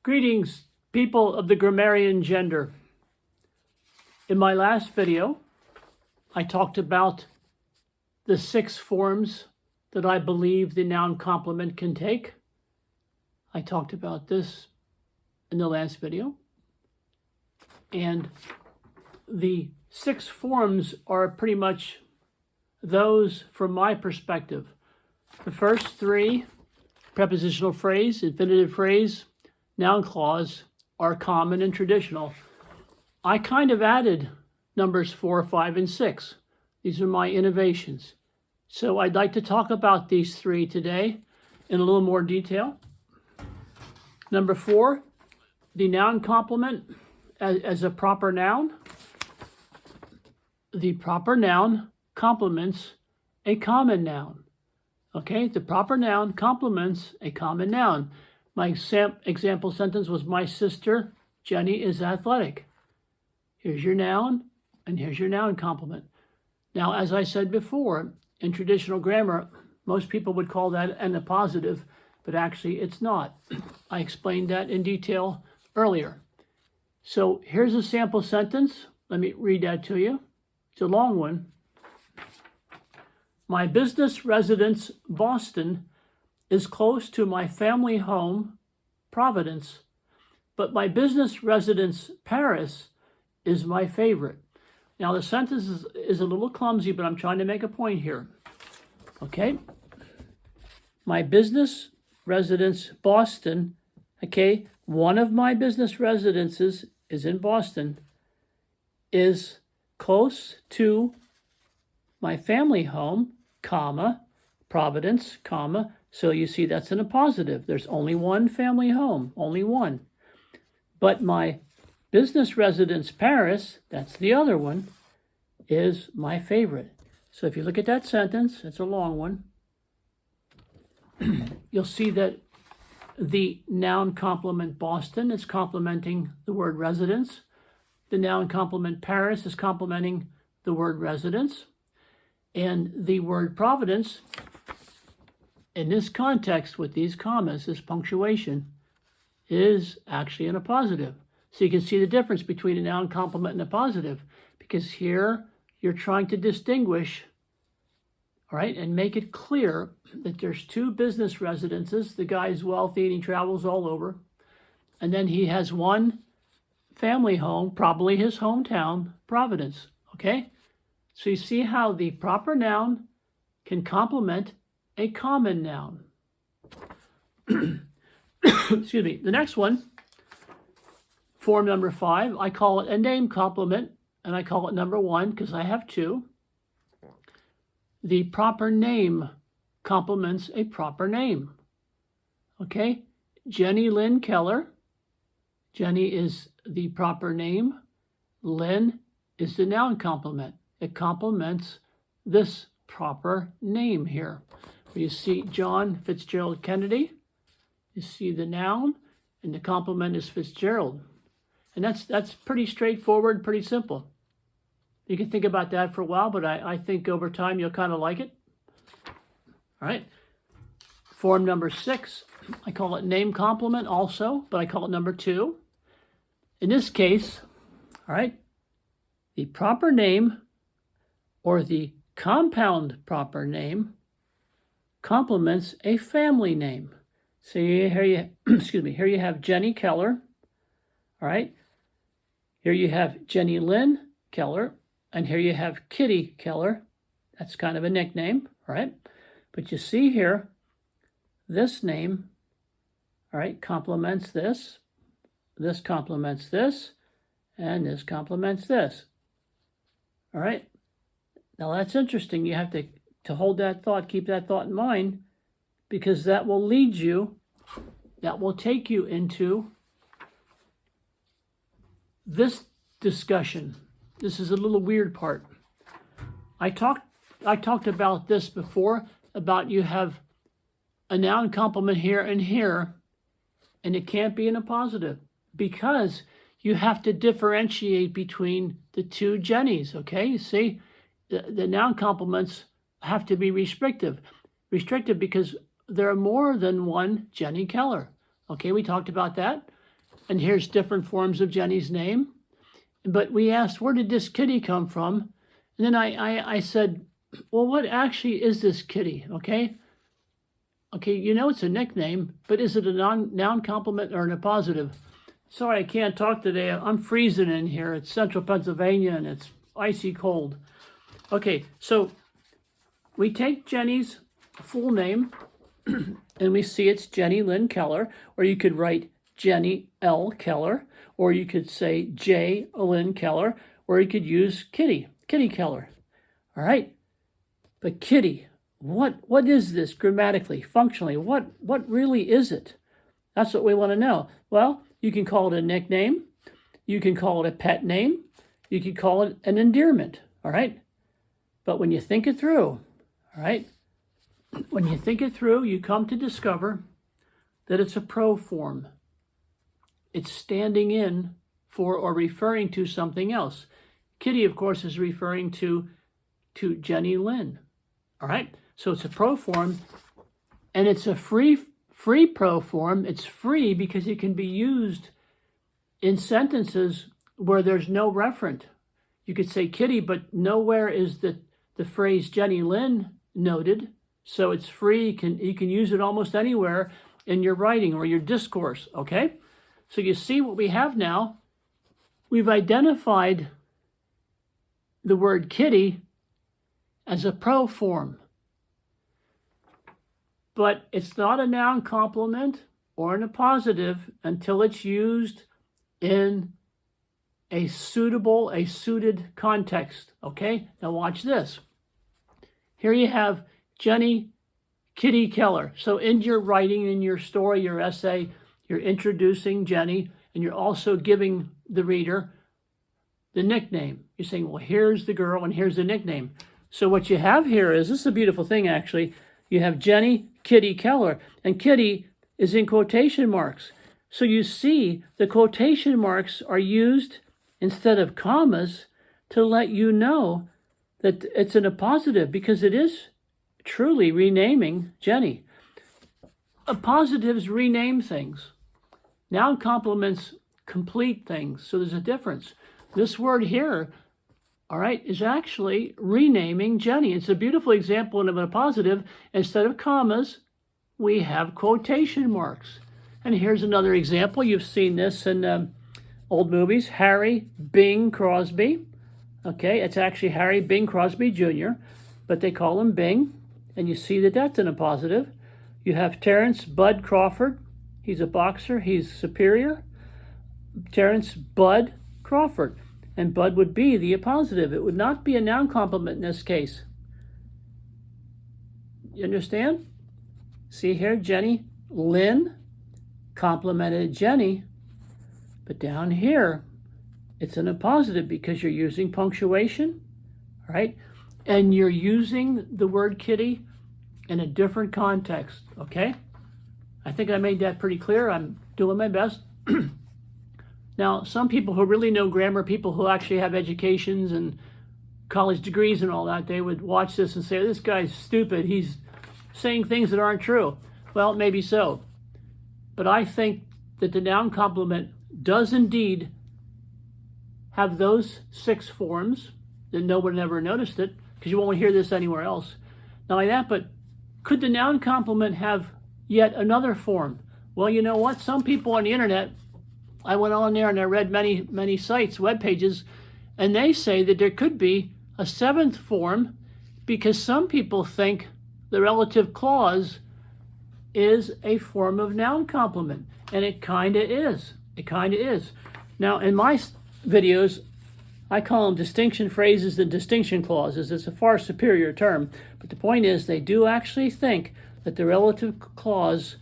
Greetings, people of the grammarian gender. In my last video, I talked about the 6 forms that I believe the noun complement can take. I talked about this in the last video. And the 6 forms are pretty much those from my perspective. The first 3, prepositional phrase, infinitive phrase, noun clause, are common and traditional. I kind of added numbers 4, 5, and 6. These are my innovations. So I'd like to talk about these 3 today in a little more detail. Number 4, the noun complement as a proper noun. The proper noun complements a common noun. Okay, the proper noun complements a common noun. My example sentence was, my sister Jenny is athletic. Here's your noun, and here's your noun complement. Now, as I said before, in traditional grammar, most people would call that an appositive, but actually it's not. I explained that in detail earlier. So here's a sample sentence. Let me read that to you. It's a long one. My business residence, Boston, is close to my family home, Providence, but my business residence, Paris, is my favorite. Now, the sentence is a little clumsy, but I'm trying to make a point here. Okay? My business residence, Boston, okay? One of my business residences is in Boston, is close to my family home, comma, Providence, comma. So you see that's an appositive. There's only one family home, only one. But my business residence, Paris, that's the other one, is my favorite. So if you look at that sentence, it's a long one, you'll see that the noun complement Boston is complementing the word residence. The noun complement Paris is complementing the word residence. And the word Providence, in this context with these commas, this punctuation, is actually an appositive. So you can see the difference between a noun complement and a positive, because here you're trying to distinguish, all right, and make it clear that there's 2 business residences. The guy's wealthy and he travels all over. And then he has one family home, probably his hometown, Providence, okay? So you see how the proper noun can complement a common noun. Excuse me. The next one, form number 5, I call it a name complement, and I call it number 1 because I have 2. The proper name complements a proper name. Okay? Jenny Lynn Keller. Jenny is the proper name. Lynn is the noun complement. It complements this proper name here. You see John Fitzgerald Kennedy. You see the noun, and the complement is Fitzgerald. And that's pretty straightforward, pretty simple. You can think about that for a while, but I think over time you'll kind of like it. All right. Form number 6, I call it name complement also, but I call it number 2. In this case, all right, the proper name or the compound proper name complements a family name. So here you here you have Jenny Keller. All right. Here you have Jenny Lynn Keller, and here you have Kitty Keller. That's kind of a nickname, all right? But you see here, this name, all right, complements this complements this, and this complements this. All right. Now that's interesting. You have to hold that thought, keep that thought in mind, because that will lead you, that will take you into this discussion. This is a little weird part. I talked about this before, about you have a noun complement here and here, and it can't be in a positive because you have to differentiate between the 2 Jennys, okay? You see, the noun complements have to be restrictive because there are more than one Jenny Keller. Okay, we talked about that. and here's different forms of Jenny's name. But we asked, where did this kitty come from? And then I said, well, what actually is this kitty, okay? Okay, you know it's a nickname, but is it a noun complement or an appositive? Sorry, I can't talk today. I'm freezing in here. It's central Pennsylvania, and it's icy cold. Okay, so we take Jenny's full name, and we see it's Jenny Lynn Keller, or you could write Jenny L. Keller, or you could say J. Lynn Keller, or you could use Kitty Keller. All right, but Kitty, what is this grammatically, functionally? What really is it? That's what we want to know. Well, you can call it a nickname, you can call it a pet name, you can call it an endearment. All right, but when you think it through, all right, when you think it through, you come to discover that it's a proform. It's standing in for or referring to something else. Kitty, of course, is referring to Jenny Lynn. All right, so it's a proform, and it's a free proform. It's free because it can be used in sentences where there's no referent. You could say Kitty, but nowhere is the phrase Jenny Lynn noted. So it's free. You can use it almost anywhere in your writing or your discourse, okay? So you see what we have now. We've identified the word kitty as a proform. But it's not a noun complement or an appositive until it's used in a suited context, okay? Now watch this. Here you have Jenny Kitty Keller. So in your writing, in your story, your essay, you're introducing Jenny, and you're also giving the reader the nickname. You're saying, well, here's the girl, and here's the nickname. So what you have here is, this is a beautiful thing, actually. You have Jenny Kitty Keller, and Kitty is in quotation marks. So you see the quotation marks are used instead of commas to let you know that it's an appositive, because it is truly renaming Jenny. Appositives rename things. Noun complements complete things, so there's a difference. This word here, all right, is actually renaming Jenny. It's a beautiful example of an appositive. Instead of commas, we have quotation marks. And here's another example. You've seen this in old movies. Harry Bing Crosby. Okay, it's actually Harry Bing Crosby Jr., but they call him Bing. And you see that that's an appositive. You have Terrence Bud Crawford. He's a boxer. He's superior. Terrence Bud Crawford. And Bud would be the appositive. It would not be a noun complement in this case. You understand? See here, Jenny Lynn complimented Jenny. But down here, it's an appositive because you're using punctuation, right? And you're using the word kitty in a different context, okay? I think I made that pretty clear. I'm doing my best. Now, some people who really know grammar, people who actually have educations and college degrees and all that, they would watch this and say, this guy's stupid. He's saying things that aren't true. Well, maybe so. But I think that the noun complement does indeed have those 6 forms, that no one ever noticed it, because you won't hear this anywhere else. Not only that, but could the noun complement have yet another form? Well, you know what? Some people on the internet, I went on there and I read many sites, web pages, and they say that there could be a 7th form, because some people think the relative clause is a form of noun complement, and it kind of is. It kind of is. Now, in my videos, I call them distinction phrases and distinction clauses. It's a far superior term, but the point is they do actually think that the relative clause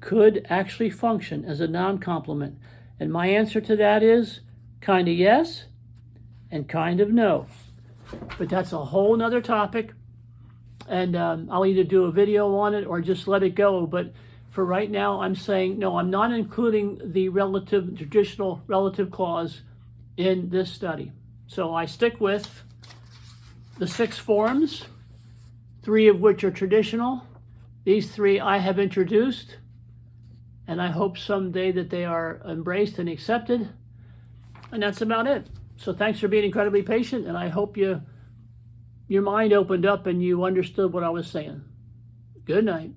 could actually function as a noun complement. And my answer to that is kind of yes and kind of no. But that's a whole nother topic, and I'll either do a video on it or just let it go. But for right now, I'm saying no, I'm not including the traditional relative clause in this study. So I stick with the 6 forms, 3 of which are traditional. These 3 I have introduced, and I hope someday that they are embraced and accepted. And that's about it. So thanks for being incredibly patient, and I hope your mind opened up and you understood what I was saying. Good night.